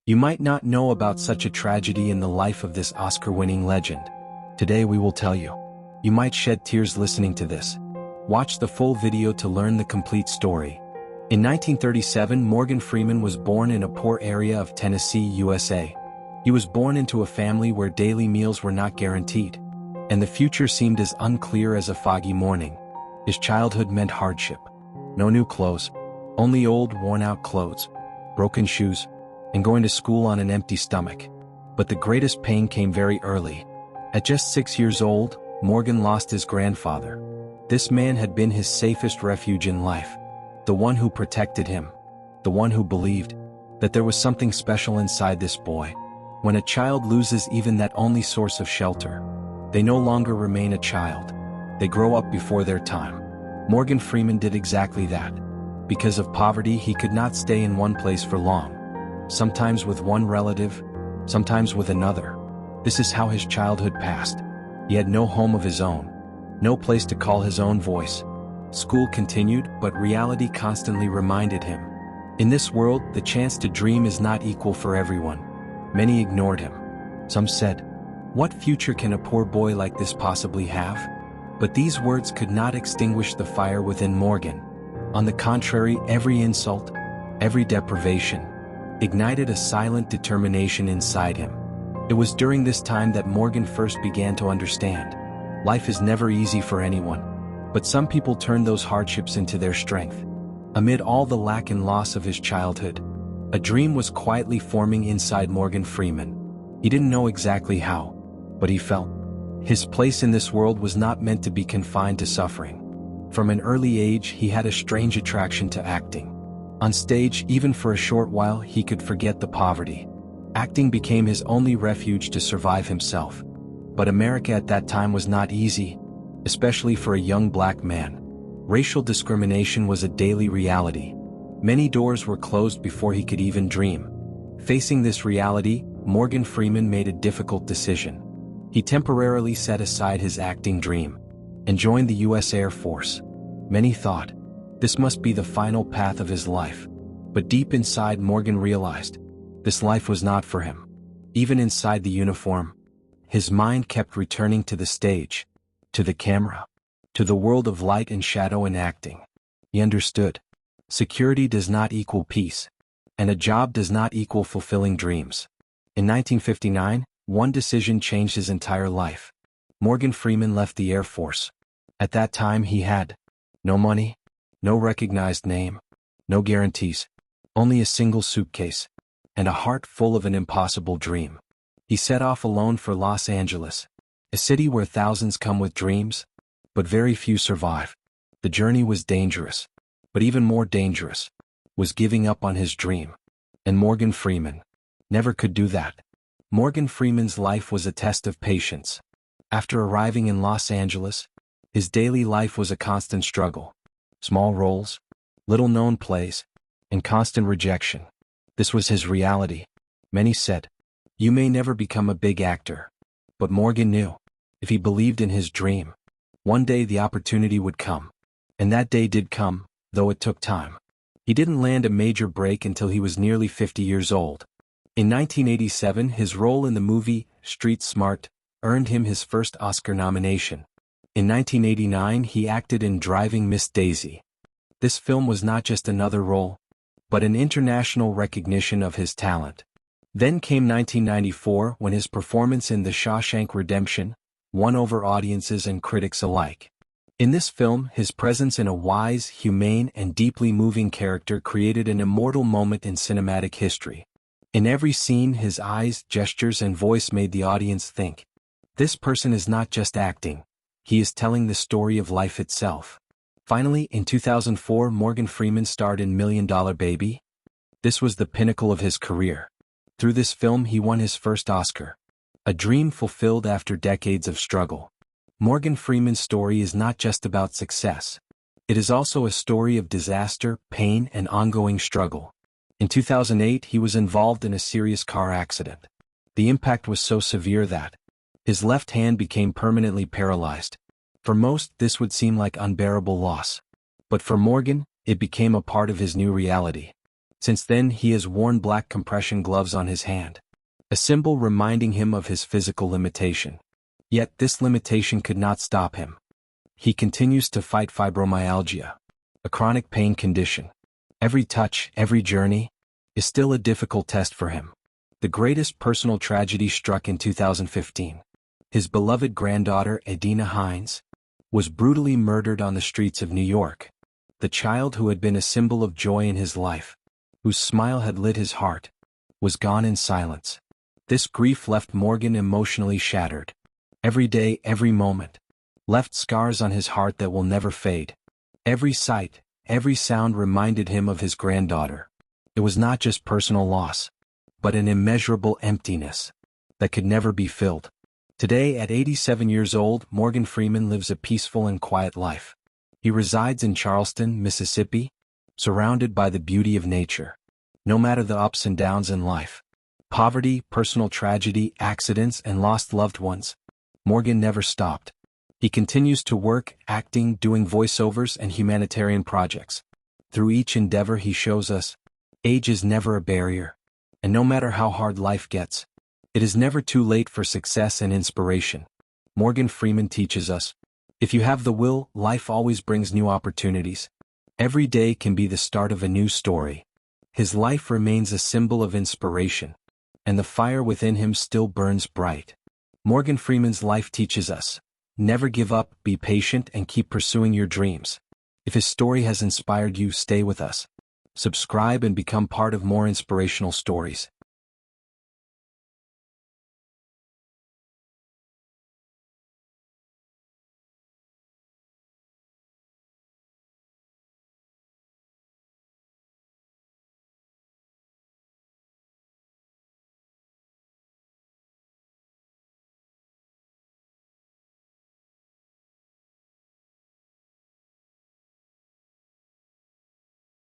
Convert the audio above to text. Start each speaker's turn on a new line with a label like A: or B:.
A: You might not know about such a tragedy in the life of this Oscar-winning legend. Today we will tell you. You might shed tears listening to this. Watch the full video to learn the complete story. In 1937, Morgan Freeman was born in a poor area of Tennessee, USA. He was born into a family where daily meals were not guaranteed, and the future seemed as unclear as a foggy morning. His childhood meant hardship. No new clothes, only old, worn-out clothes, broken shoes, and going to school on an empty stomach. But the greatest pain came very early. At just 6 years old, Morgan lost his grandfather. This man had been his safest refuge in life, the one who protected him, the one who believed that there was something special inside this boy. When a child loses even that only source of shelter, they no longer remain a child. They grow up before their time. Morgan Freeman did exactly that. Because of poverty, he could not stay in one place for long. Sometimes with one relative, sometimes with another. This is how his childhood passed. He had no home of his own, no place to call his own voice. School continued, but reality constantly reminded him. In this world, the chance to dream is not equal for everyone. Many ignored him. Some said, "What future can a poor boy like this possibly have?" But these words could not extinguish the fire within Morgan. On the contrary, every insult, every deprivation, ignited a silent determination inside him. It was during this time that Morgan first began to understand. Life is never easy for anyone, but some people turn those hardships into their strength. Amid all the lack and loss of his childhood, a dream was quietly forming inside Morgan Freeman. He didn't know exactly how, but he felt. His place in this world was not meant to be confined to suffering. From an early age, he had a strange attraction to acting. On stage, even for a short while, he could forget the poverty. Acting became his only refuge to survive himself. But America at that time was not easy, especially for a young black man. Racial discrimination was a daily reality. Many doors were closed before he could even dream. Facing this reality, Morgan Freeman made a difficult decision. He temporarily set aside his acting dream and joined the U.S. Air Force. Many thought this must be the final path of his life. But deep inside, Morgan realized this life was not for him. Even inside the uniform, his mind kept returning to the stage, to the camera, to the world of light and shadow in acting. He understood. Security does not equal peace, and a job does not equal fulfilling dreams. In 1959, one decision changed his entire life. Morgan Freeman left the Air Force. At that time he had no money, no recognized name, no guarantees, only a single suitcase, and a heart full of an impossible dream. He set off alone for Los Angeles, a city where thousands come with dreams, but very few survive. The journey was dangerous, but even more dangerous was giving up on his dream. And Morgan Freeman never could do that. Morgan Freeman's life was a test of patience. After arriving in Los Angeles, his daily life was a constant struggle. Small roles, little-known plays, and constant rejection. This was his reality. Many said, "You may never become a big actor." But Morgan knew, if he believed in his dream, one day the opportunity would come. And that day did come, though it took time. He didn't land a major break until he was nearly 50 years old. In 1987, his role in the movie Street Smart earned him his first Oscar nomination. In 1989, he acted in Driving Miss Daisy. This film was not just another role, but an international recognition of his talent. Then came 1994, when his performance in The Shawshank Redemption won over audiences and critics alike. In this film, his presence in a wise, humane, and deeply moving character created an immortal moment in cinematic history. In every scene, his eyes, gestures, and voice made the audience think, this person is not just acting, he is telling the story of life itself. Finally, in 2004, Morgan Freeman starred in $1 Million Baby. This was the pinnacle of his career. Through this film, he won his first Oscar, a dream fulfilled after decades of struggle. Morgan Freeman's story is not just about success. It is also a story of disaster, pain, and ongoing struggle. In 2008, he was involved in a serious car accident. The impact was so severe that his left hand became permanently paralyzed. For most, this would seem like unbearable loss. But for Morgan, it became a part of his new reality. Since then he has worn black compression gloves on his hand, a symbol reminding him of his physical limitation. Yet this limitation could not stop him. He continues to fight fibromyalgia, a chronic pain condition. Every touch, every journey, is still a difficult test for him. The greatest personal tragedy struck in 2015. His beloved granddaughter, Edina Hines, was brutally murdered on the streets of New York. The child who had been a symbol of joy in his life, whose smile had lit his heart, was gone in silence. This grief left Morgan emotionally shattered. Every day, every moment, left scars on his heart that will never fade. Every sight, every sound reminded him of his granddaughter. It was not just personal loss, but an immeasurable emptiness that could never be filled. Today, at 87 years old, Morgan Freeman lives a peaceful and quiet life. He resides in Charleston, Mississippi, surrounded by the beauty of nature. No matter the ups and downs in life, poverty, personal tragedy, accidents, and lost loved ones, Morgan never stopped. He continues to work, acting, doing voiceovers, and humanitarian projects. Through each endeavor he shows us, age is never a barrier, and no matter how hard life gets, it is never too late for success and inspiration. Morgan Freeman teaches us, if you have the will, life always brings new opportunities. Every day can be the start of a new story. His life remains a symbol of inspiration, and the fire within him still burns bright. Morgan Freeman's life teaches us, never give up, be patient, and keep pursuing your dreams. If his story has inspired you, stay with us. Subscribe and become part of more inspirational stories.